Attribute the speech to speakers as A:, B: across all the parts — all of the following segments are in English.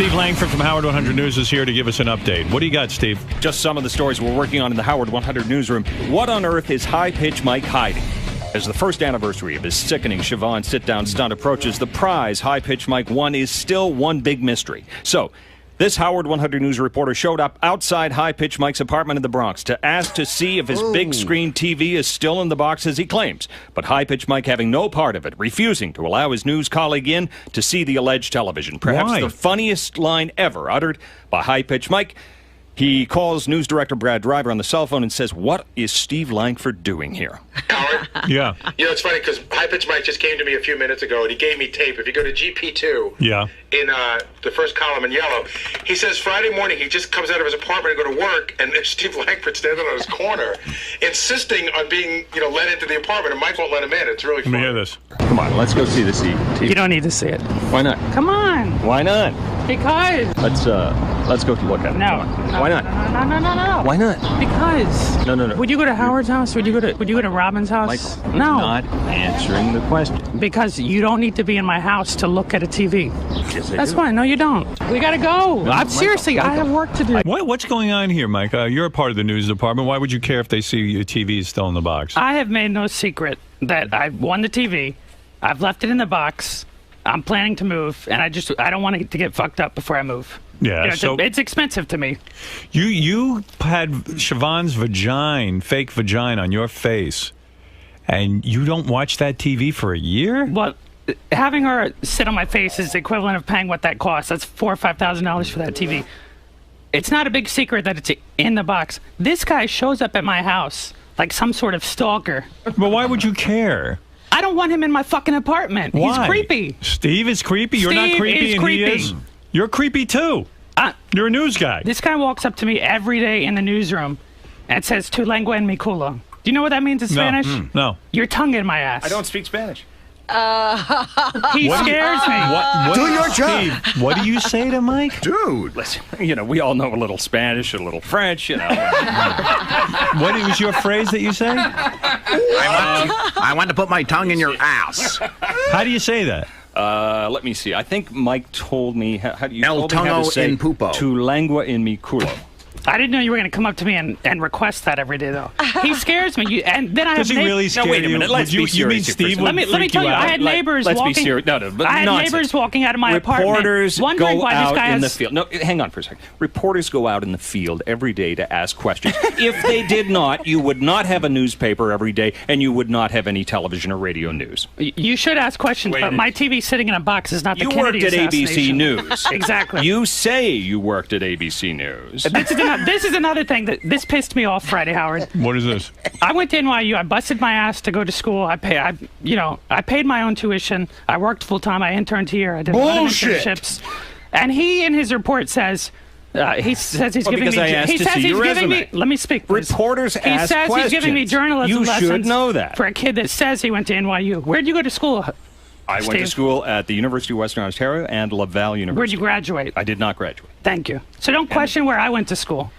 A: Steve Langford from Howard 100 News is here to give us an update. What do you got, Steve?
B: Just some of the stories we're working on in the Howard 100 newsroom. What on earth is High-Pitch Mike hiding? As the first anniversary of his sickening Siobhan sit-down stunt approaches, the prize High-Pitch Mike won is still one big mystery. So, this Howard 100 News reporter showed up outside High-Pitch Mike's apartment in the Bronx to ask to see if his big screen TV is still in the box as he claims. But High-Pitch Mike having no part of it, refusing to allow his news colleague in to see the alleged television. Perhaps the funniest line ever uttered by High-Pitch Mike. He calls news director Brad Driver on the cell phone and says, "What is Steve Langford doing here?"
C: Howard?
A: Yeah.
C: You know, it's funny because High-Pitch Mike just came to me a few minutes ago and he gave me tape. If you go to GP2, in the first column in yellow, he says Friday morning he just comes out of his apartment and go to work, and there's Steve Langford standing on his corner, insisting on being, let into the apartment, and Mike won't let him in. It's really funny.
A: Let me hear this.
B: Come on, let's go see the TV.
D: You don't need to see it.
B: Why not?
D: Come on.
B: Why not?
D: Because.
B: Let's go look at it.
D: No.
B: Why not?
D: No.
B: Why not?
D: Because.
B: No.
D: Would you go to Howard's house? Would you go to Robin's house?
B: Michael,
D: no.
B: Not answering the question.
D: Because you don't need to be in my house to look at a TV.
B: Yes,
D: That's fine. No, you don't. We gotta go. Seriously, I have work to do.
A: What's going on here, Mike? You're a part of the news department. Why would you care if they see your TV is still in the box?
D: I have made no secret that I won the TV. I've left it in the box. I'm planning to move, and I don't want it to get fucked up before I move.
A: Yeah,
D: it's expensive to me.
A: You had Siobhan's fake vagina on your face, and you don't watch that TV for a year?
D: Well, having her sit on my face is the equivalent of paying what that costs. That's $4,000 or $5,000 for that TV. It's not a big secret that it's in the box. This guy shows up at my house like some sort of stalker.
A: But why would you care?
D: I don't want him in my fucking apartment.
A: Why?
D: He's creepy.
A: Steve is creepy? You're not creepy and
D: creepy.
A: he is? You're creepy too. You're a news guy.
D: This guy walks up to me every day in the newsroom and says, "Tu lengua en mi culo." Do you know what that means in Spanish?
A: No.
D: Your tongue in my ass.
B: I don't speak Spanish.
D: He scares me.
A: Do your job. Steve, what do you say to Mike?
B: Dude. Listen, we all know a little Spanish, a little French, What
A: was your phrase that you say?
E: I want to put my tongue in your ass.
A: How do you say that?
B: Let me see. I think Mike told me how do you
E: El tongo en pupo.
B: Tu lengua en mi culo.
D: I didn't know you were going to come up to me and request that every day, though. He scares me. And then I have
A: Does he really scare you?
B: No, wait a minute. Let's be serious.
A: You mean Steve would
D: Let me tell you, I had neighbors
B: walking.
D: Let's be serious.
B: But
D: I had neighbors walking out of my apartment.
B: Reporters
D: wondering
B: go
D: why
B: out
D: this guy
B: in the field. No, hang on for a second. Reporters go out in the field every day to ask questions. If they did not, you would not have a newspaper every day, and you would not have any television or radio news.
D: You should ask questions, but my TV sitting in a box is not the Kennedy
B: assassination. You worked at ABC
D: assassination.
B: News.
D: Exactly.
B: You say you worked at ABC News.
D: This is another thing that this pissed me off Friday, Howard.
A: What is this?
D: I went to NYU. I busted my ass to go to school. I paid my own tuition. I worked full time. I interned here. I did a lot of internships. And he, in his report, says he's giving me. Let me speak, please.
B: Reporters ask questions.
D: He says he's giving me journalism lessons.
B: You should know that.
D: For a kid that says he went to NYU. Where'd you go to school?
B: I went to school at the University of Western Ontario and Laval University.
D: Where'd you graduate?
B: I did not graduate.
D: Thank you. So don't question where I went to school.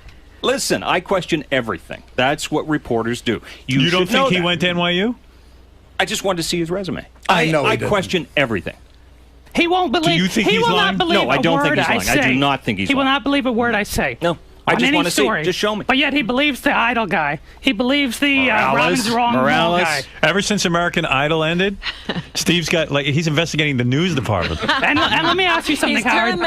B: Listen, I question everything. That's what reporters do.
A: You don't think he went to NYU?
B: I just wanted to see his resume.
C: I
B: question everything.
D: He won't believe.
A: Do you think he's lying?
B: No, I don't think he's lying. I do not think he's lying.
D: He will not believe a word I say.
B: No. I just want to see. Just show me.
D: But yet he believes the Idol guy. He believes the Robin's wrong guy.
A: Ever since American Idol ended, Steve's got he's investigating the news department.
D: and let me ask you something, Howard.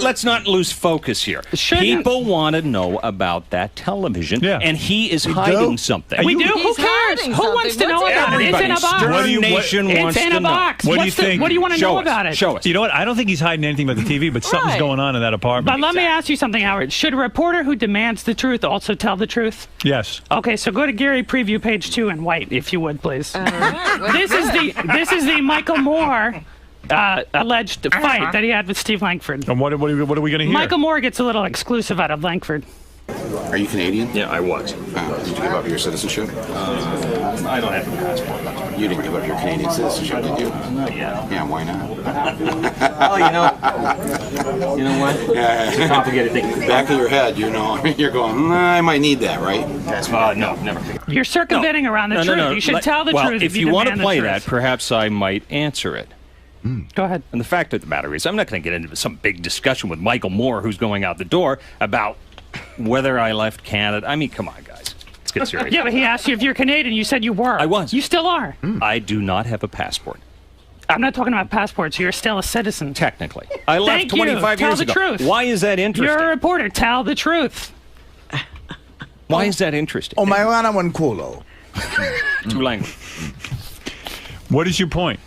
B: Let's not lose focus here. People want to know about that television, and he is hiding something.
D: We do. Who cares? Who wants to know about it? It's in a box.
B: It's
D: in a box.
A: What do you think?
D: What do you want to know about it?
B: Show us.
A: You know what? I don't think he's hiding anything about the TV, but something's going on in that apartment.
D: But let me ask you something, Howard. Should a reporter who demands the truth also tell the truth?
A: Yes.
D: Okay, so go to Gary Preview page 2 in white, if you would, please. This is the Michael Moore alleged fight that he had with Steve Langford.
A: And what are we going to hear?
D: Michael Moore gets a little exclusive out of Langford.
E: Are you Canadian?
B: Yeah, I was.
E: Did you give up your citizenship?
B: I don't have a passport.
E: You didn't give up your Canadian citizenship, did you?
B: Not yet.
E: Yeah, why not?
B: Well, you know what?
E: Yeah.
B: It's a complicated thing.
E: Back of your head, you're going, I might need that, right?
B: No, never.
D: You're circumventing around the truth. You should tell the truth.
B: If you want to play that, perhaps I might answer it.
D: Go ahead.
B: And the fact of the matter is, I'm not going to get into some big discussion with Michael Moore, who's going out the door, about whether I left Canada. I mean, come on, guys. Let's get serious.
D: Yeah, but he asked you if you're Canadian. You said you were.
B: I was.
D: You still are.
B: I do not have a passport.
D: I'm not talking about passports. You're still a citizen.
B: Technically. I left 25 years ago.
D: Tell the truth.
B: Why is that interesting?
D: You're a reporter. Tell the truth.
B: Why is that interesting?
F: Oh, my un culo.
B: Two language.
A: What is your point?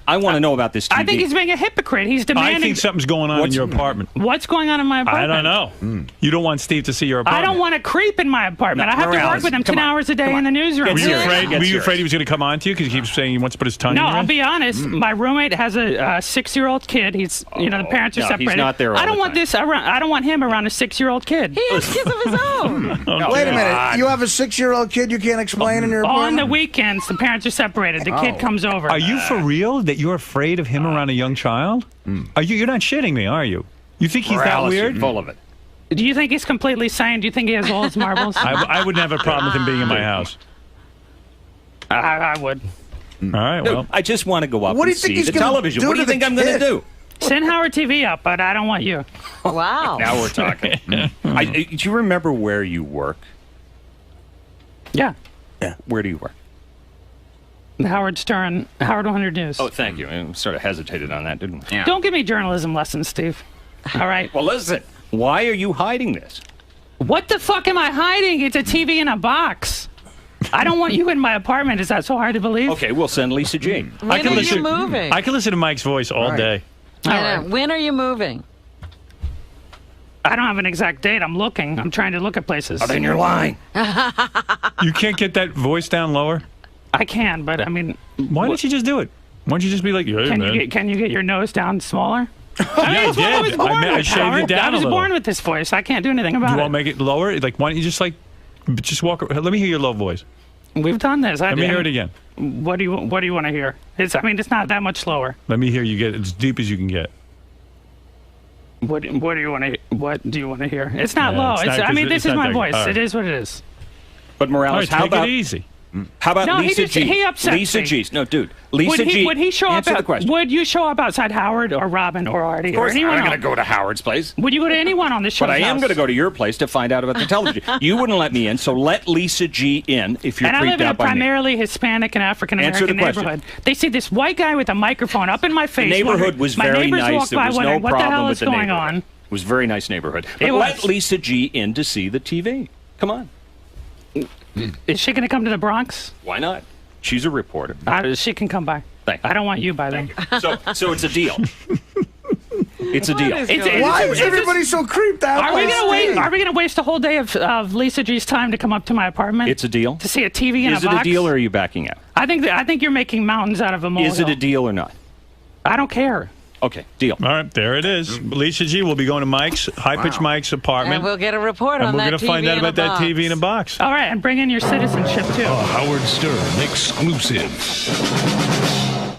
B: I want to know about this TV.
D: I think he's being a hypocrite. He's demanding.
A: I think something's going on in your apartment.
D: What's going on in my apartment?
A: I don't know. You don't want Steve to see your apartment.
D: I don't want a creep in my apartment.
B: No,
D: I have to work with him 10 hours a day in the newsroom.
A: Were you afraid he was going to come on to you because he keeps saying he wants to put his tongue in your
D: No, I'll
A: mouth?
D: be honest. My roommate has a 6-year-old kid. He's, the parents are separated.
B: He's not there all
D: I don't
B: the
D: want
B: time.
D: this around. I don't want him around a 6-year-old kid.
G: He has kids of his own.
F: Wait a minute. You have a 6-year-old kid you can't explain in your apartment?
D: On the weekends, the parents are separated. The kid comes over.
A: Are you for real that you're afraid of him around a young child? Are you? You're not shitting me, are you? You think he's that
B: Morales,
A: weird?
B: you're full of it.
D: Do you think he's completely sane? Do you think he has all his marbles?
A: I wouldn't have a problem with him being in my house.
D: I would.
A: All right,
B: Dude,
A: well.
B: I just want to go up
F: What do you
B: and
F: think
B: see
F: he's
B: the
F: gonna
B: television.
F: do
B: What do you
F: to
B: think
F: the
B: I'm going to
F: kid?
B: do?
D: Send Howard TV up, but I don't want you.
G: Wow.
B: Now we're talking. Do you remember where you work?
D: Yeah.
B: Where do you work?
D: Howard Stern, Howard 100 News.
B: Oh, thank you. I sort of hesitated on that, didn't we?
E: Yeah.
D: Don't give me journalism lessons, Steve. All right.
B: Well, listen. Why are you hiding this?
D: What the fuck am I hiding? It's a TV in a box. I don't want you in my apartment. Is that so hard to believe?
B: Okay, we'll send Lisa G.
G: When are you moving?
A: I can listen to Mike's voice all day.
G: I know. When are you moving?
D: I don't have an exact date. I'm looking. I'm trying to look at places.
B: Then you're lying.
A: You can't get that voice down lower?
D: I can, but I mean,
A: Why don't you just do it? Why don't you just be like, yeah, man.
D: can you get your nose down smaller?
A: Yeah, I did. I shaved it down
D: I
A: a
D: was
A: little.
D: born with this voice. I can't do anything about
A: You
D: it.
A: want to make it lower? Like, why don't you just walk? Let me hear your low voice.
D: We've done this.
A: Let me hear it again.
D: What do you want to hear? It's not that much slower.
A: Let me hear you get as deep as you can get.
D: What do you want to hear? It's not
A: Yeah,
D: low.
A: it's not-
D: This is my
A: that-
D: voice.
A: all right.
D: It is what it is.
B: But
A: All
B: Morales,
A: right, take it easy.
B: how about
D: No,
B: Lisa G?
D: he upsets
B: Lisa
D: me.
B: G. No, dude. Lisa G.
D: Would he show
B: Answer
D: up?
B: the question.
D: Would you show up outside Howard or Robin or Artie
B: Of course,
D: or
B: I'm
D: anyone
B: not going
D: else?
B: to go to Howard's place.
D: Would you go to anyone on the show?
B: But I am going to go to your place to find out about the television. You wouldn't let me in, so let Lisa G in if you're
D: And I live
B: creeped
D: in a
B: out by me.
D: primarily Hispanic and African
B: Answer
D: American
B: the question.
D: neighborhood. They see this white guy with a microphone up in my face.
B: The neighborhood
D: wondering-
B: was
D: my
B: very
D: neighbors
B: nice.
D: walk
B: There
D: by
B: was no
D: wondering, what the
B: problem
D: hell
B: with
D: is
B: the
D: going
B: neighborhood.
D: on?
B: It was a very nice neighborhood.
D: It
B: But let
D: was.
B: Lisa G in to see the TV. Come on.
D: Is she going to come to the Bronx?
B: Why not? She's a reporter.
D: She can come by.
B: Thank you.
D: I don't want you by then.
B: So it's a deal. It's a deal.
F: Why is everybody so creeped out?
D: Are
F: by
D: we
F: Steve?
D: gonna waste a whole day of Lisa G's time to come up to my apartment?
B: It's a deal.
D: To see a TV in
B: Is
D: a
B: it
D: box?
B: a deal or are you backing out?
D: I think you're making mountains out of a molehill.
B: Is it a deal or not?
D: I don't care.
B: Okay, deal.
A: All right, there it is. Lisa G will be going to high-pitched Mike's apartment.
G: And we'll get a report on
A: And we're
G: that
A: going to
G: TV
A: find out
G: in a
A: about that
G: box.
A: TV in a box.
D: All right, and bring in your citizenship too.
H: Howard Stern exclusive.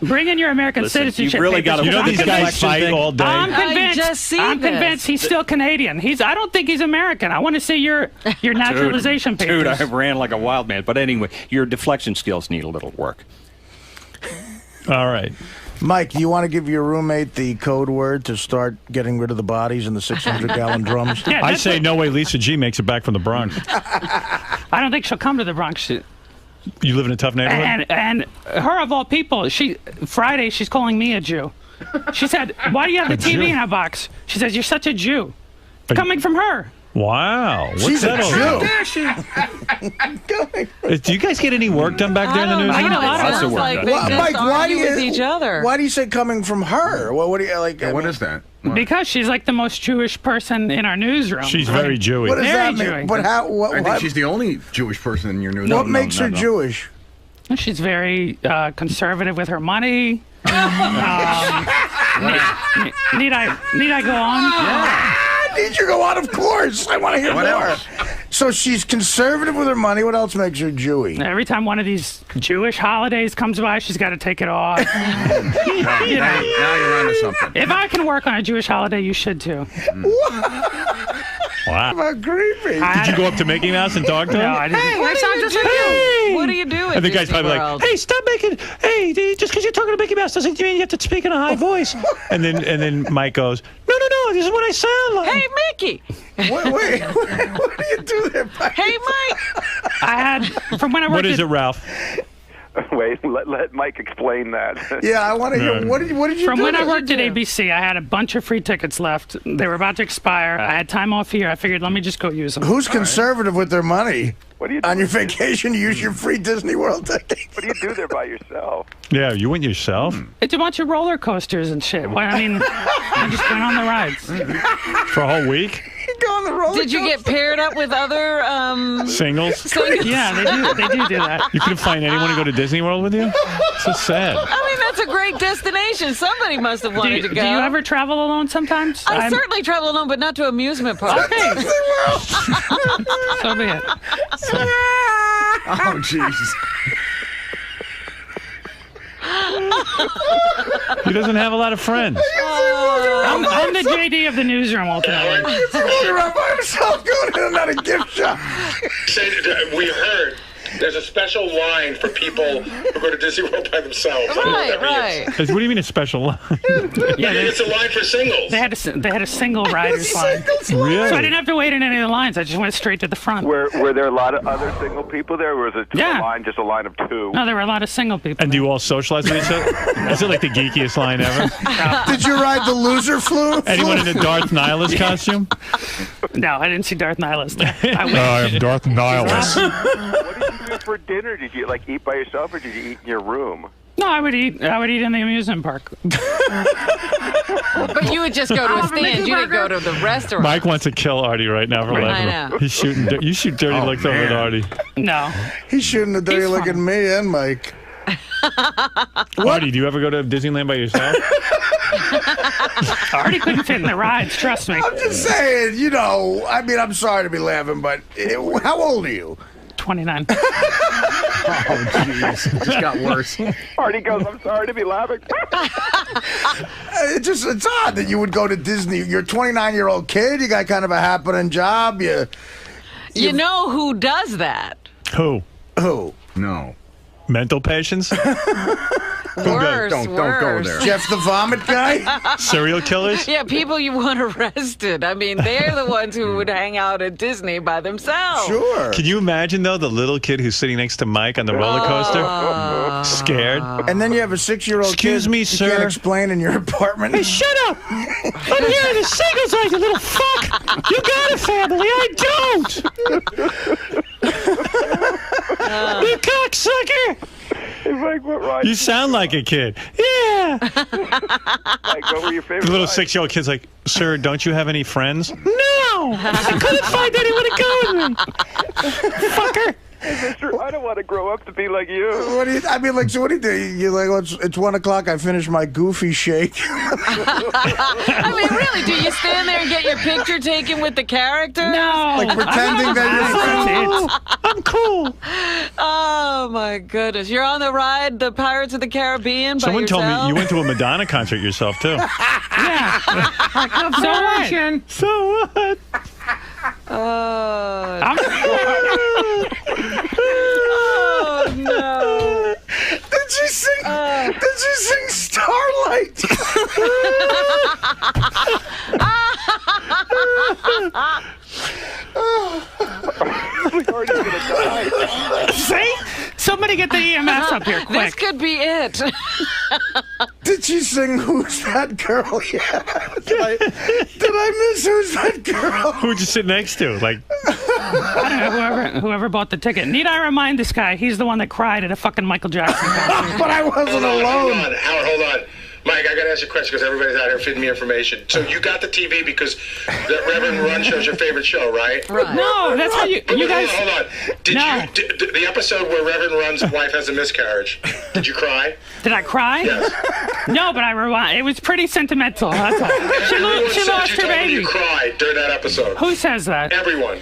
D: Bring in your American
B: Listen,
D: citizenship.
B: you've really
D: papers.
B: got to-
A: You know
B: look
A: these
B: at the
A: guys
B: election
A: fight
B: thing.
A: all day.
D: I'm
G: I
D: convinced.
G: just see
D: I'm
G: this.
D: convinced he's still Canadian. I don't think he's American. I want to see your naturalization papers.
B: Dude, I ran like a wild man. But anyway, your deflection skills need a little work.
A: All right.
F: Mike, do you want to give your roommate the code word to start getting rid of the bodies in the 600-gallon drums?
D: Yeah,
A: I
D: that's
A: say no way Lisa G makes it back from the Bronx.
D: I don't think she'll come to the Bronx.
A: You live in a tough neighborhood?
D: And her of all people, Friday she's calling me a Jew. She said, "Why do you have the TV
A: Jew?
D: in a box?" She says, "You're such a Jew." Coming from her.
A: Wow. What's
F: She's
A: that
F: a
A: all
F: Jew.
A: about? Do you guys get any work done back there in the
G: I don't
A: newsroom?
G: know. It
B: Lots of
G: sounds
B: work
G: like
B: done.
G: they
F: Well,
G: just
F: Mike, why do
G: argue
F: you
G: with each other.
F: Why do you say coming from her? What do you like?
E: What is that?
D: Because she's like the most Jewish person in our newsroom.
A: She's very Jewy.
F: What does
D: Very
F: that mean?
D: Jewish.
F: But how?
E: I think
F: What,
E: she's the only Jewish person in your news.
F: what makes her Jewish?
D: She's very conservative with her money. Need I go on?
F: I need you to go on, of course. I want to hear
E: What
F: more.
E: else?
F: So she's conservative with her money. What else makes her Jewy?
D: Every time one of these Jewish holidays comes by, she's got to take it off.
E: Now you're onto something.
D: If I can work on a Jewish holiday, you should too.
A: Wow.
F: How creepy.
A: Did you go up to Mickey Mouse and talk to him?
D: No, I didn't.
G: Hey, I sound just like you. What do you do?
A: And the guy's probably like, "Hey, stop making. Hey, just because you're talking to Mickey Mouse doesn't mean you have to speak in a high voice." and then Mike goes, "No, this is what I sound like."
G: Hey, Mickey.
F: Wait, what do you do there?
G: Hey, Mike.
D: I had from when I worked.
A: What is it, Ralph?
I: Wait, let Mike explain that.
F: Yeah, I want to hear. What did you
D: From
F: do?
D: when I worked at ABC, I had a bunch of free tickets left. They were about to expire. I had time off here. I figured, let me just go use them.
F: Who's conservative with their money?
I: What do you do?
F: On your vacation, you use your free Disney World ticket.
I: What do you do there by yourself?
A: Yeah, you went yourself
D: It's a bunch of roller coasters and shit. Well, I mean, I just went on the rides.
A: for a whole week.
F: Go on the roller
G: Did you get paired up with other
A: Singles.
D: Yeah, they do that.
A: You couldn't find anyone to go to Disney World with you. So sad.
G: I mean, that's a great destination. Somebody must have wanted to go.
D: Do you ever travel alone sometimes?
G: I certainly travel alone, but not to amusement parks.
D: Okay. So be it.
F: Oh, Jesus.
A: He doesn't have a lot of friends.
D: I'm the JD of the newsroom ultimately.
F: He's walking around by himself going in and out of gift shop.
C: We heard there's a special line for people who go to Disney World by themselves.
G: Right.
A: What do you mean a special line?
C: Yeah, it's a line for singles.
D: They had a single rider's line.
A: Really?
D: So I didn't have to wait in any of the lines. I just went straight to the front.
I: Were there a lot of other single people there, or was it just a line of two?
D: No, there were a lot of single people.
A: And do you all socialize with each other? Is it like the geekiest line ever?
F: Did you ride the loser flu?
A: Anyone in a Darth Nihilus costume?
D: No, I didn't see Darth Nihilus there. I
A: am Darth Nihilus.
I: What did you do for dinner? Did you eat by yourself, or did you eat in your room?
D: No, I would eat in the amusement park.
G: But you would just go to a stand. You didn't go to the restaurant.
A: Mike wants to kill Artie right now for laughing.
G: I know.
A: He's shooting. You shoot dirty looks over at Artie.
D: No.
F: He's shooting a dirty look at me and Mike.
A: Artie, do you ever go to Disneyland by yourself?
D: Artie couldn't fit in the rides, trust me.
F: I'm just saying, I'm sorry to be laughing, but how old are you?
D: 29.
E: Oh, jeez. It just got worse.
I: Artie goes, I'm sorry to be laughing.
F: It's odd that you would go to Disney. You're a 29-year-old kid. You got kind of a happening job.
G: You know who does that?
A: Who?
E: No.
A: Mental patients?
G: Worse.
E: Don't go there.
F: Jeff the Vomit guy?
A: Serial killers?
G: Yeah, people you want arrested. I mean, they're the ones who would hang out at Disney by themselves.
F: Sure.
A: Can you imagine, though, the little kid who's sitting next to Mike on the roller coaster? Scared?
F: And then you have a 6-year-old kid.
A: Excuse me,
F: you
A: sir.
F: can't explain in your apartment.
D: Hey, shut up! I'm here in the singles line, you little fuck! You got a family, I don't! You cocksucker!
I: Mike, what ride?
A: You sound like a kid. Yeah.
I: Mike, what were your favorite
A: The little
I: rides?
A: 6-year-old kid's like, sir, don't you have any friends?
D: No! I couldn't find anyone to go with me! Fucker!
I: Hey, mister, I don't want to grow up to be like you.
F: So what do you do? You're like, it's 1 o'clock. I finished my goofy shake.
G: I mean, really, do you stand there and get your picture taken with the character?
D: No!
F: Like pretending that you're friends.
D: I'm cool!
G: Oh, my goodness. You're on the ride, the Pirates of the Caribbean by
A: Someone
G: yourself?
A: told me you went to a Madonna concert yourself, too.
D: Yeah. So what?
A: So what?
G: Oh,
D: I'm
G: no.
F: Did you sing Starlight?
I: Artie's gonna die.
D: See? Somebody get the EMS up here,
G: This
D: quick.
G: could be it.
F: Did she sing Who's That Girl? Yeah. Did I miss Who's That Girl?
A: Who'd you sit next to? Like,
D: I don't know, whoever bought the ticket. Need I remind this guy, he's the one that cried at a fucking Michael Jackson concert.
F: But I wasn't alone.
C: Howard, hold on. Mike, I got to ask you a question because everybody's out here feeding me information. So you got the TV because the Reverend Run show's your favorite show, right?
G: Right.
D: No, that's how you guys...
C: Hold on. Did the episode where Reverend Run's wife has a miscarriage, did you cry?
D: Did I cry?
C: Yes.
D: No, but I rewind. It was pretty sentimental, that's all. She lost her baby.
C: You cried during that episode.
D: Who says that?
C: Everyone.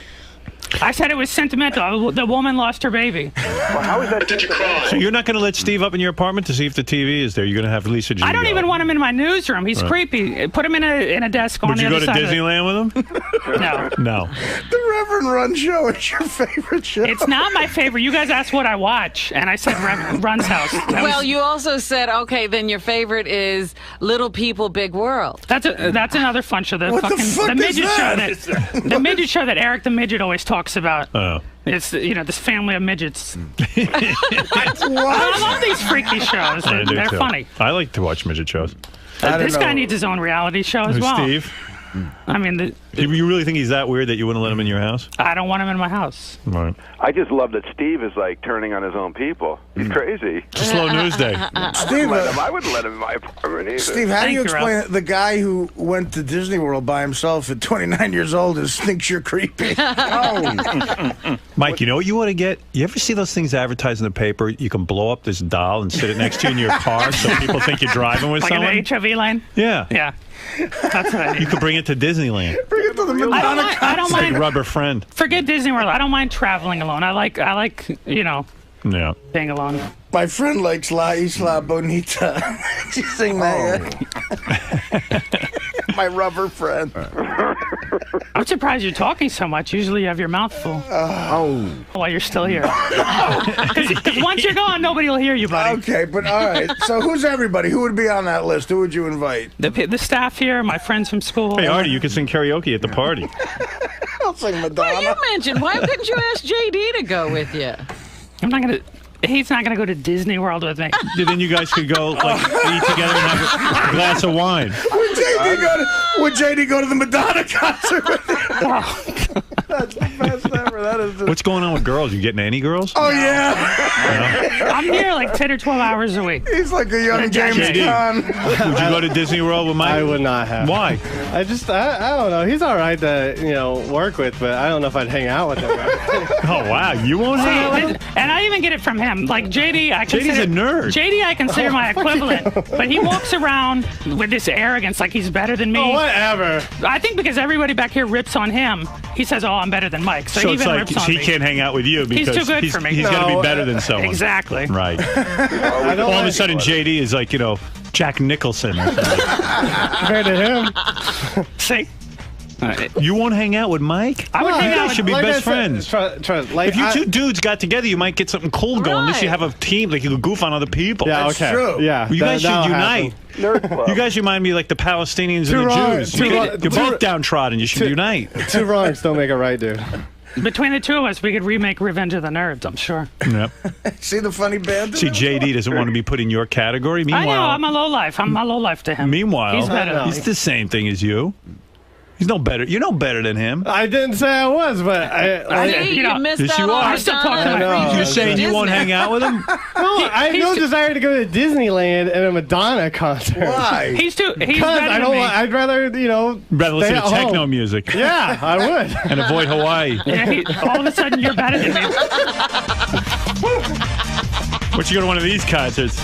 D: I said it was sentimental. The woman lost her baby.
I: Well, how is that?
C: Did you cry?
A: So you're not going to let Steve up in your apartment to see if the TV is there? You're going to have Lisa G.
D: I don't
A: go.
D: even want him in my newsroom. He's creepy. Put him in a desk on
A: Would
D: the
A: you
D: other
A: go to
D: side of
A: Disneyland with him?
D: No.
A: No.
F: The Reverend Run Show is your favorite show.
D: It's not my favorite. You guys asked what I watch, and I said Run's House.
G: Well, you also said, okay, then your favorite is Little People, Big World.
D: That's another fun show.
F: What the fuck is
D: midget
F: that?
D: show the midget show that Eric the Midget always talks about.
A: Oh.
D: It's this family of midgets. I love these freaky shows. They're funny.
A: I like to watch midget shows.
D: This guy needs his own reality show as well.
A: Steve?
D: I mean,
A: you really think he's that weird that you wouldn't let him in your house?
D: I don't want him in my house.
A: Right.
I: I just love that Steve is like turning on his own people. He's crazy.
A: It's a slow news day.
F: Steve,
I: I wouldn't let him in my apartment either.
F: Steve, how do you explain the guy who went to Disney World by himself at 29 years old and thinks you're creepy?
A: Mike, you know what you want to get? You ever see those things advertised in the paper? You can blow up this doll and sit it next to you in your car so people think you're driving with
D: like
A: someone?
D: Like in the HOV lane?
A: Yeah.
D: Yeah. That's what I need.
A: You could bring it to Disneyland.
F: Bring it to the Madonna concert.
D: I don't mind.
A: Big rubber friend.
D: Forget Disney World. I don't mind traveling alone. I like
A: Yeah.
D: being alone.
F: My friend likes La Isla Bonita. Did you sing that? My rubber friend.
D: I'm surprised you're talking so much. Usually you have your mouth full. While you're still here. Because once you're gone, nobody will hear you, buddy.
F: Okay, but all right. So who's everybody? Who would be on that list? Who would you invite?
D: The staff here, my friends from school.
A: Hey, Artie, you can sing karaoke at the party.
F: I'll sing Madonna.
G: Well, you mentioned, why couldn't you ask JD to go with you?
D: I'm not going to... He's not going to go to Disney World with me.
A: Then you guys could go eat together and have a glass of wine.
F: Would JD go to the Madonna concert with you? That's the best ever. That is
A: What's going on with girls? You getting any girls?
F: Oh, yeah.
D: I'm here like 10 or 12 hours a week.
F: He's like a young James Caan.
A: Would you go to Disney World with Mike?
J: I would not have.
A: Why?
J: I don't know. He's all right to, work with, but I don't know if I'd hang out with him.
A: Oh, wow. You won't hang out with him?
D: And I even get it from him. Like JD,
A: JD's a nerd.
D: JD, I consider my equivalent. But he walks around with this arrogance like he's better than me.
J: Oh, whatever.
D: I think because everybody back here rips on him, he says, oh, I'm better than Mike. So he
A: it's
D: even
A: like
D: rips on
A: he
D: me.
A: can't hang out with you because
D: he's too good for me.
A: He's got to be better than someone.
D: Exactly.
A: Right. All of a sudden, JD is like, Jack Nicholson. Or something.
J: Compared to him.
D: See?
A: You won't hang out with Mike?
D: I would hang out.
A: You should be best friends.
J: If
A: you two dudes got together, you might get something cool going. At least you have a team. Like you could goof on other people.
J: Yeah,
F: That's
J: okay.
F: true.
J: Yeah,
A: you guys should unite.
I: Nerd club.
A: You guys remind me like the Palestinians and the Jews. You're both downtrodden. You should unite.
J: Two wrongs don't make a right, dude.
D: Between the two of us, we could remake Revenge of the Nerds, I'm sure.
A: Yep.
F: See the funny band?
A: See, JD doesn't want to be put in your category. Meanwhile,
D: I know, I'm a lowlife. I'm a lowlife to him.
A: Meanwhile,
D: he's better.
A: He's the same thing as you. He's no better. You're no better than him.
J: I didn't say I was, but
G: you missed
A: yes,
G: out
A: you
G: on
A: are.
D: I'm still talking
G: Madonna.
D: about
A: You're saying you won't hang out with him?
J: No, I have no desire to go to Disneyland and a Madonna concert.
F: Why?
D: He's better
J: I
D: than
J: don't.
D: me.
J: I'd rather
A: Rather listen to techno music.
J: Yeah, I would.
A: And avoid Hawaii.
D: Yeah, all of a sudden, you're better than me.
A: What you go to one of these concerts?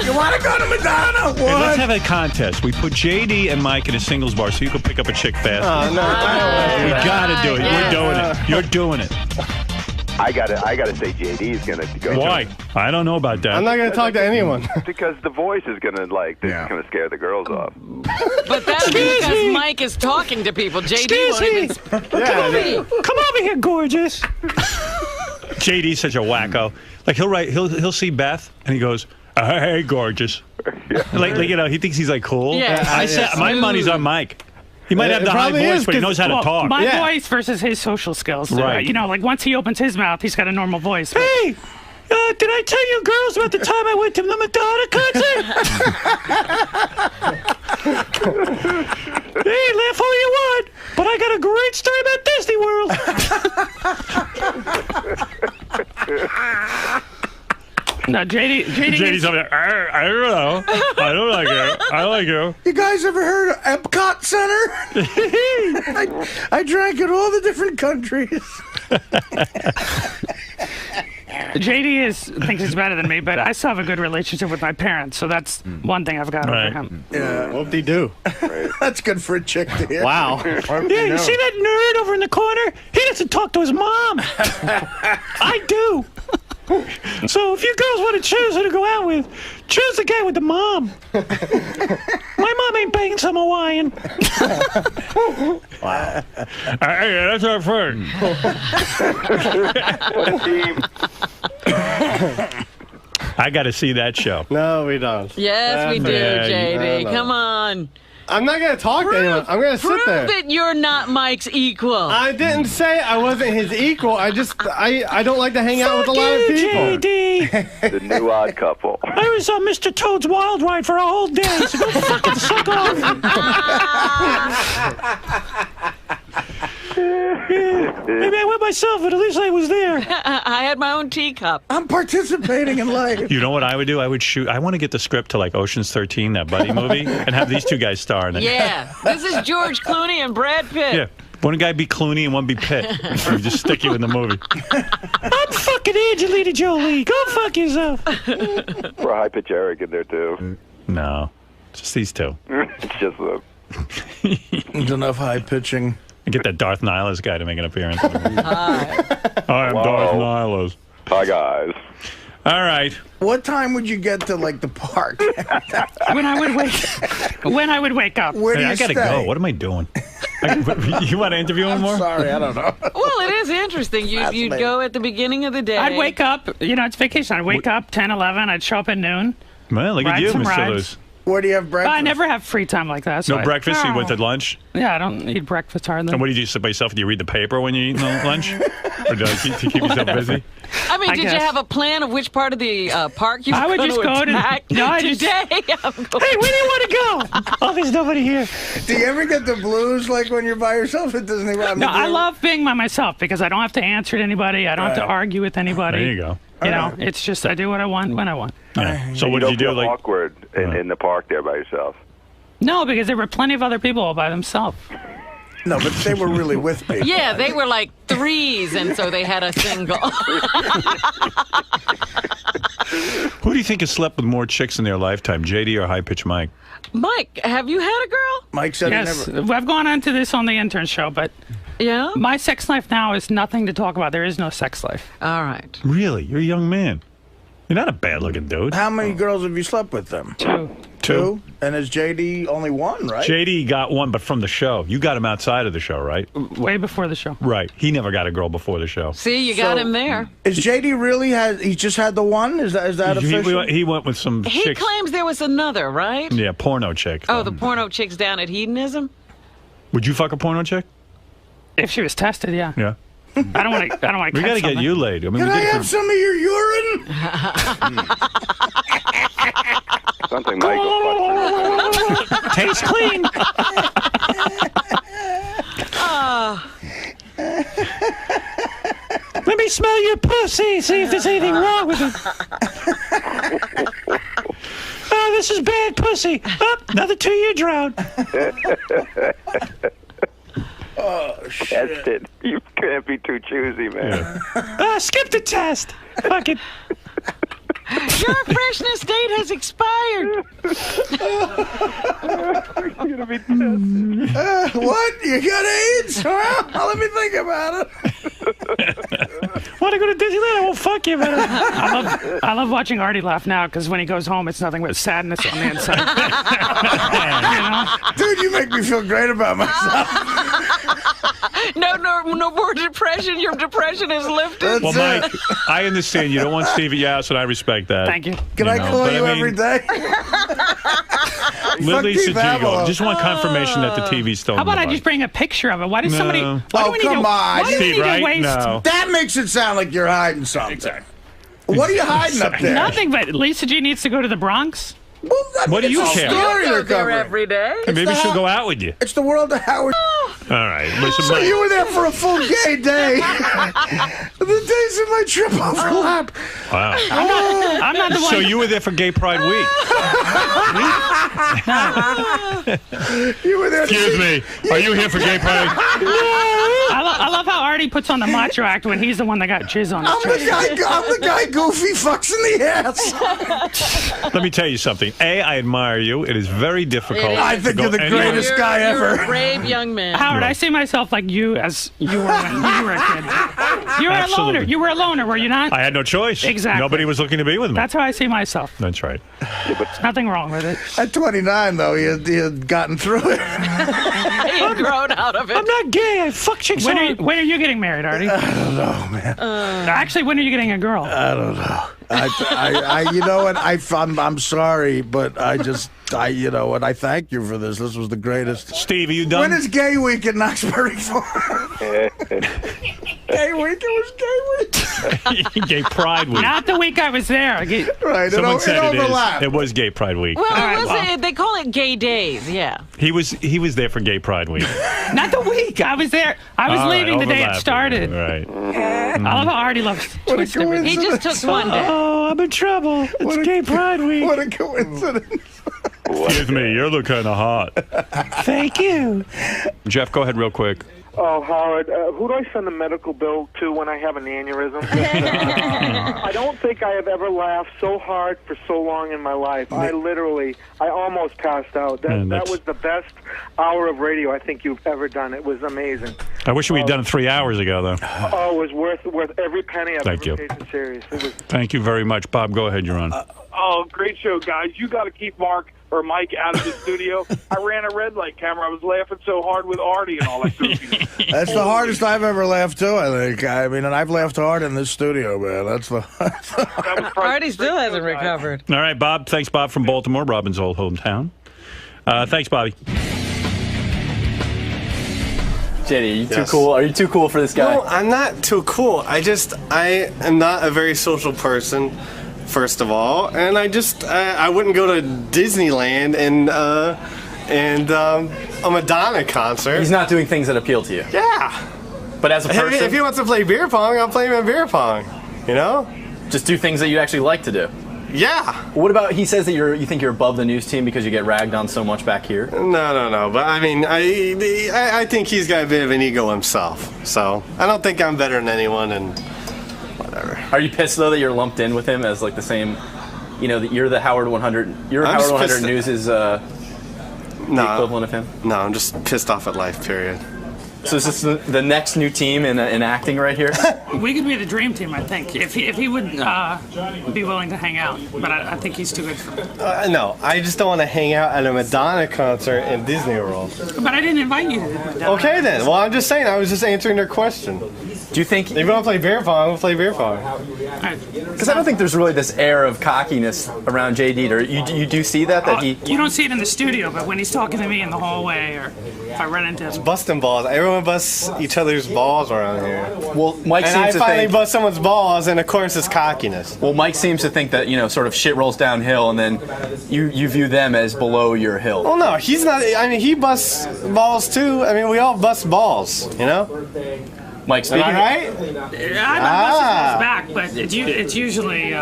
F: You want to go to Madonna? What?
A: Hey, let's have a contest. We put JD and Mike in a singles bar so you can pick up a chick fast.
J: Oh, no, I
A: We gotta do it.
G: Yeah.
A: We're doing it. You're doing it.
I: I gotta say JD's gonna go.
A: Why? I don't know about that.
J: I'm not gonna talk to anyone.
I: Because the voice is gonna gonna scare the girls off.
G: But that'll be because Mike is talking to people. JD won't even...
D: Come over here, gorgeous.
A: JD's such a wacko. Like he'll see Beth and he goes, "Hey, gorgeous." Like he thinks he's like cool.
G: Yeah.
A: I said my money's on Mike. He might have the high voice, but he knows how to talk.
D: My voice versus his social skills.
A: Right.
D: Like once he opens his mouth, he's got a normal voice.
A: Hey, did I tell you girls about the time I went to the Madonna concert? Hey, laugh all you want, but I got a great story about Disney World.
D: No,
A: JD's over there. I don't know. I don't like it. I like you.
F: You guys ever heard of Epcot Center? I drank in all the different countries.
D: JD thinks he's better than me, but I still have a good relationship with my parents, so that's one thing I've got over him.
F: Yeah.
J: Whoop-de-doo.
F: That's good for a chick to hear.
J: Wow.
A: Yeah, you see that nerd over in the corner? He doesn't talk to his mom. I do. So if you girls want to choose who to go out with, choose the guy with the mom. My mom ain't banging some Hawaiian.
J: Wow.
A: Hey, that's our friend.
I: What a team.
A: I got to see that show.
J: No, we don't.
G: Yes, we do, JD.
J: no.
G: Come on.
J: I'm not going to talk to anyone. I'm going to sit there.
G: Prove that you're not Mike's equal.
J: I didn't say I wasn't his equal. I don't like to hang out with a lot of people.
A: JD.
I: The new odd couple.
A: I was on Mr. Toad's Wild Ride for a whole day, so go fucking suck off. Maybe I went myself, but at least I was there.
G: I had my own teacup.
F: I'm participating in life.
A: You know what I would do? I would shoot. I want to get the script to like Ocean's 13, that buddy movie, and have these two guys star in it.
G: Yeah. This is George Clooney and Brad Pitt.
A: Yeah. One guy be Clooney and one be Pitt. We just stick you in the movie. I'm fucking Angelina Jolie. Go fuck yourself.
I: For high pitch Eric in there too.
A: No, just these two.
I: It's just them.
F: There's enough high pitching.
A: Get that Darth Nihilus guy to make an appearance.
G: Hi.
A: I'm Darth Nihilus.
I: Hi guys.
A: All right.
F: What time would you get to like the park?
D: When I would wake up.
F: Where do
A: Hey,
F: you
A: I gotta
F: stay?
A: go. What am I doing? You want to interview him
F: I'm
A: more?
F: sorry, I don't know.
G: Well, it is interesting. You'd go at the beginning of the day.
D: I'd wake up, it's vacation. I'd wake up 10, 11. I'd show up at noon.
A: Well, look at
D: Ride
A: you,
D: some
A: Mr.
D: rides.
A: Lewis.
F: Where do you have breakfast?
D: But I never have free time like that. So
A: No breakfast? You went to lunch?
D: Yeah, I don't eat breakfast hardly.
A: And what do you do? Sit by yourself? Do you read the paper when you're eating lunch? Or do you to keep yourself busy?
G: I mean,
D: I
G: did you
D: guess.
G: have a plan of which part of the park you were
D: I would
G: going
D: just go to.
G: attack
D: No, I just.
G: today?
D: Hey, where do you want to go? Oh, there's nobody here.
F: Do you ever get the blues like when you're by yourself at Disney World?
D: No, I love being by myself because I don't have to answer to anybody. I don't have to argue with anybody.
A: There you go.
D: You know, it's just I do what I want when I want.
A: Yeah. So what did you do?
I: Feel
A: Like,
I: awkward in the park there by yourself.
D: No, because there were plenty of other people all by themselves.
F: No, but they were really with people.
G: Yeah, they were like threes, and so they had a single.
A: who do you think has slept with more chicks in their lifetime, JD or High Pitch Mike?
G: Mike, have you had a girl?
F: Mike said
D: Yes,
F: he never.
D: I've gone into this on the intern show, but
G: Yeah?
D: my sex life now is nothing to talk about. There is no sex life.
G: All right.
A: Really? You're a young man. You're not a bad-looking dude.
F: How many girls have you slept with them?
D: Two.
F: And is JD only one, right?
A: JD got one, but from the show. You got him outside of the show, right?
D: Way before the show.
A: Right. He never got a girl before the show.
G: See, you got him there.
F: Is JD really he just had the one? Is that official?
A: He went with some
G: He
A: chicks.
G: claims there was another, right?
A: Yeah, porno chick.
G: Oh, the porno chicks down at Hedonism?
A: Would you fuck a porno chick?
D: If she was tested, yeah.
A: Yeah.
D: I don't want to.
A: We got to get you laid. I mean,
F: Can
A: we
F: I
A: did it
F: have some of your urine?
I: Something Michael.
A: Tastes clean. Let me smell your pussy, see if there's anything wrong with it. Oh, this is bad pussy. Oh, another 2-year drought.
F: Oh, shit.
I: Test it. You can't be too choosy, man.
A: Skip the test. Fuck it.
G: Your freshness date has expired.
I: You're gonna be tested.
F: What? You got AIDS? Well, let me think about it.
D: Want to go to Disneyland? I won't fuck you, but I love watching Artie laugh now because when he goes home, it's nothing but sadness on the inside.
F: Dude, you make me feel great about myself.
G: No more depression. Your depression is lifted.
A: Well, Mike, I understand you don't want Steve at your house, and I respect that.
D: Thank you.
F: Can I call you every day?
A: Lily
F: Keith
A: Sajigo.
F: Avalon.
A: Just want confirmation that the TV's still
D: How about
A: in the
D: I
A: bike.
D: just bring a picture of it? Why does
A: No.
D: somebody? Why
F: Oh,
D: do we need
F: come
D: to,
F: on.
D: Why do we
A: Steve,
D: need
A: right?
D: to waste?
A: No.
F: That makes it sound like you're hiding something. Exactly. What are you hiding up there?
D: Nothing, but Lisa G needs to go to the Bronx.
F: Well, I mean,
A: What do you
F: it's a
A: care?
F: story
G: You
F: they're
G: go there
F: covering.
G: every day.
A: Maybe
F: the
A: she'll
F: hell-
A: go out with you.
F: It's the world of Howard.
A: All right, listen,
F: So
A: Mike.
F: you were there for a full gay day. The days of my trip overlap.
A: Wow.
D: I'm not the one.
A: So you were there for Gay Pride Week.
F: You were there.
A: Excuse me. Are you here for Gay Pride?
D: I I love how Artie puts on the macho act when he's the one that got jizz on his
F: I'm the guy Goofy fucks in the ass.
K: Let me tell you something. A, I admire you. It is very difficult.
F: I think you're the greatest guy ever.
G: You're a brave young man.
D: Howard, I see myself like you as you were when you were a kid. You were a loner. You were a loner, were you not?
K: I had no choice.
D: Exactly.
K: Nobody was looking to be with me.
D: That's how I see myself.
K: That's right.
D: There's nothing wrong with it.
F: At 29, though, he had gotten through it.
G: He had grown out of it.
A: I'm not gay. I fuck chicks.
D: When are you getting married, Artie?
F: I don't know, man.
D: Actually, when are you getting a girl?
F: I don't know. I you know what? I'm sorry, but you know what? I thank you for this. This was the greatest.
K: Steve, are you done?
F: When is Gay Week in Knoxbury Farm? Gay Week? It was Gay Week.
K: Gay Pride Week.
D: Not the week I was there.
F: Right.
K: Someone said
F: it overlapped.
K: It was Gay Pride Week.
G: Well, they call it Gay Days. Yeah.
K: He was there for Gay Pride Week.
D: Not the week. I was there. I was leaving the day it started.
K: Right.
D: I love how Artie loves twisted everything.
G: He just took one day.
A: Oh, I'm in trouble. It's Gay Pride Week.
F: What a coincidence.
K: Excuse me, you look kind of hot.
A: Thank you.
K: Jeff, go ahead real quick.
L: Oh, Howard, who do I send a medical bill to when I have an aneurysm? I don't think I have ever laughed so hard for so long in my life. I almost passed out. That was the best hour of radio I think you've ever done. It was amazing.
K: I wish we'd done it 3 hours ago, though.
L: Oh, it was worth every penny I've
K: Thank
L: ever
K: you.
L: paid for Sirius.
K: Thank you very much. Bob, go ahead. You're on.
M: Oh, great show, guys. You got to keep Mark or Mike out of the studio. I ran a red light camera. I was laughing so hard with Artie and all that goofiness.
F: That's the hardest I've ever laughed, too, I think. I mean, and I've laughed hard in this studio, man. That's the
G: Artie still hasn't recovered.
K: All right, Bob. Thanks, Bob, from Baltimore, Robin's old hometown. Thanks, Bobby.
J: JD, are you too cool? Are you too cool for this guy?
N: No, I'm not too cool. I am not a very social person, first of all, and I wouldn't go to Disneyland and a Madonna concert.
J: He's not doing things that appeal to you.
N: Yeah.
J: But as a person,
N: if he wants to play beer pong, I'll play him in beer pong. You know?
J: Just do things that you actually like to do.
N: Yeah.
J: What about, he says that you think you're above the news team because you get ragged on so much back here?
N: No. But I mean, I think he's got a bit of an ego himself. So I don't think I'm better than anyone, and whatever.
J: Are you pissed though that you're lumped in with him as like the same? You know, that you're the Howard 100. You're Howard 100 News is the equivalent of him.
N: No, I'm just pissed off at life. Period.
J: So is this the next new team in acting right here?
D: We could be the dream team, I think, if he would be willing to hang out. But I think he's too good for it.
N: No, I just don't want to hang out at a Madonna concert in Disney World.
D: But I didn't invite you to Madonna.
N: Okay then. Well, I'm just saying. I was just answering their question.
J: Do you think
N: if you want to play beer pong, we'll play beer pong?
J: Because I don't think there's really this air of cockiness around Jay Dieter. You do see that he.
D: You don't see it in the studio, but when he's talking to me in the hallway or if I run into him.
N: Busting balls. Everyone busts each other's balls around here.
J: Well, Mike
N: and
J: seems to
N: finally
J: think,
N: bust someone's balls, and of course it's cockiness.
J: Well, Mike seems to think that sort of shit rolls downhill, and then you view them as below your hill.
N: Well, no, he's not. I mean, he busts balls too. I mean, we all bust balls, you know.
J: Mike, speaking.
N: Am I right?
D: I'm not back, but it's usually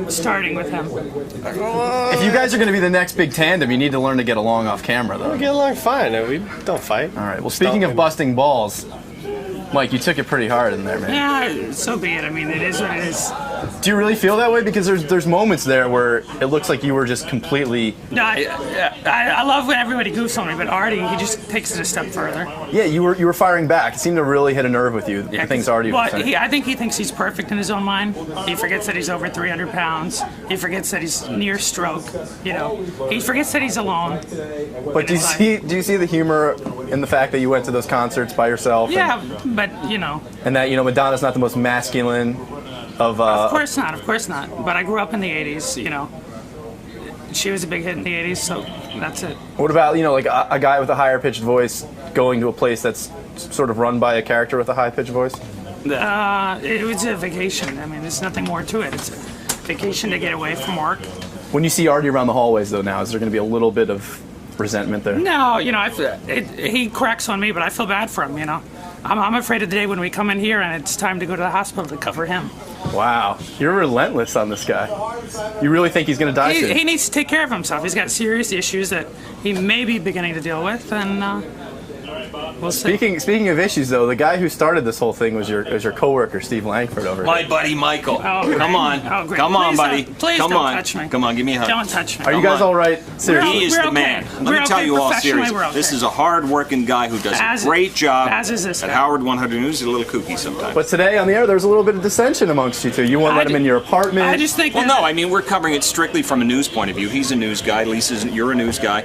D: starting with him.
J: If you guys are going to be the next big tandem, you need to learn to get along off camera, though.
N: We get along fine. We don't fight.
J: All right. Well, speaking of busting balls, Mike, you took it pretty hard in there, man.
D: Yeah, so be it. I mean, it is what it is.
J: Do you really feel that way? Because there's moments there where it looks like you were just completely.
D: No, I love when everybody goofs on me, but Artie, he just takes it a step further.
J: Yeah, you were firing back. It seemed to really hit a nerve with you.
D: Yeah,
J: the things Artie was saying.
D: I think he thinks he's perfect in his own mind. He forgets that he's over 300 pounds. He forgets that he's near stroke. You know, he forgets that he's alone.
J: But do you see the humor in the fact that you went to those concerts by yourself?
D: Yeah, but you know.
J: And that Madonna's not the most masculine of.
D: Of course not. But I grew up in the '80s. You know, she was a big hit in the '80s, so that's it.
J: What about like a guy with a higher pitched voice going to a place that's sort of run by a character with a high pitched voice?
D: It was a vacation. I mean, there's nothing more to it. It's a vacation to get away from work.
J: When you see Artie around the hallways, though, now is there going to be a little bit of resentment there?
D: No, he cracks on me, but I feel bad for him. You know, I'm afraid of the day when we come in here and it's time to go to the hospital to cover him.
J: Wow, you're relentless on this guy. You really think he's going to die soon?
D: He needs to take care of himself. He's got serious issues that he may be beginning to deal with, and We'll see.
J: Speaking of issues, though, the guy who started this whole thing was your coworker, Steve Langford, over
B: My
J: here.
B: buddy Michael.
D: Oh,
B: Come on.
D: Oh, great.
B: Come on,
D: Please
B: buddy.
D: Please
B: Come
D: don't
B: on.
D: touch me.
B: Come on, give me a hug.
D: Don't touch me.
J: Are you guys all right? Seriously.
B: He is
D: We're
B: the
D: okay.
B: man. Let
D: We're
B: me tell
D: okay.
B: you all
D: Professionally,
B: seriously.
D: we're okay.
B: This is a hard-working guy who does
D: As-
B: a great job
D: as is this
B: at
D: guy.
B: Howard 100 News. He's a little kooky sometimes.
J: But today on the air, there's a little bit of dissension amongst you two. You won't let him in your apartment.
D: I just think
B: Well, no, I mean, we're covering it strictly from a news point of view. He's a news guy. You're a news guy.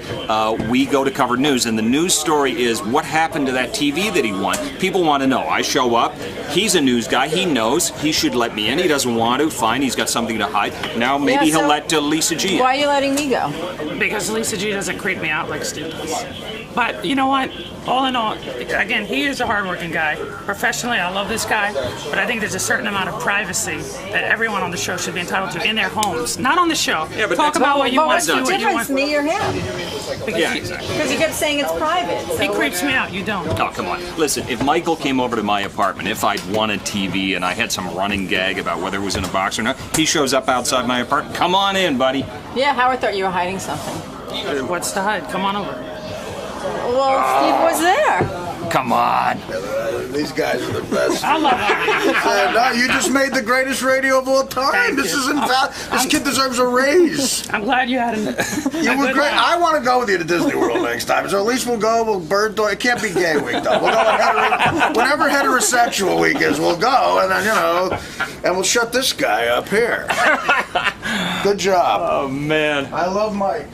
B: We go to cover news, and the news story is what happened to that TV that he won. People want to know. I show up. He's a news guy. He knows. He should let me in. He doesn't want to. Fine. He's got something to hide. Now maybe
G: Yeah,
B: he'll
G: so
B: let Lisa G in.
G: Why are you letting me go?
D: Because Lisa G doesn't creep me out like Steve does. But you know what? All in all, again, he is a hardworking guy. Professionally, I love this guy, but I think there's a certain amount of privacy that everyone on the show should be entitled to in their homes, not on the show.
B: Yeah, but
D: talk
B: that's
D: about
B: not
D: what you
G: But
D: want
G: what's
D: to
G: the
D: do. What you
G: difference,
D: want.
G: me or him?
B: Yeah, exactly.
G: Because you kept saying it's private. So
D: He creeps me out. You don't.
B: Oh, come on. Listen, if Michael came over to my apartment, if I'd won a TV and I had some running gag about whether it was in a box or not, he shows up outside my apartment. Come on in, buddy.
G: Yeah, Howard thought you were hiding something.
D: What's to hide? Come on over.
G: Well, Steve was there.
B: Come on.
F: These guys are the best.
D: I love Howard.
F: No, you just made the greatest radio of all time.
D: Thank
F: This
D: you.
F: is this kid deserves a raise.
D: I'm glad you had
F: You were great. I want to go with you to Disney World next time. So at least we'll go. We'll bird dog. It can't be gay week though. We'll go on whenever heterosexual week is. We'll go, and then and we'll shut this guy up here. Good job.
B: Oh man.
F: I love Mike.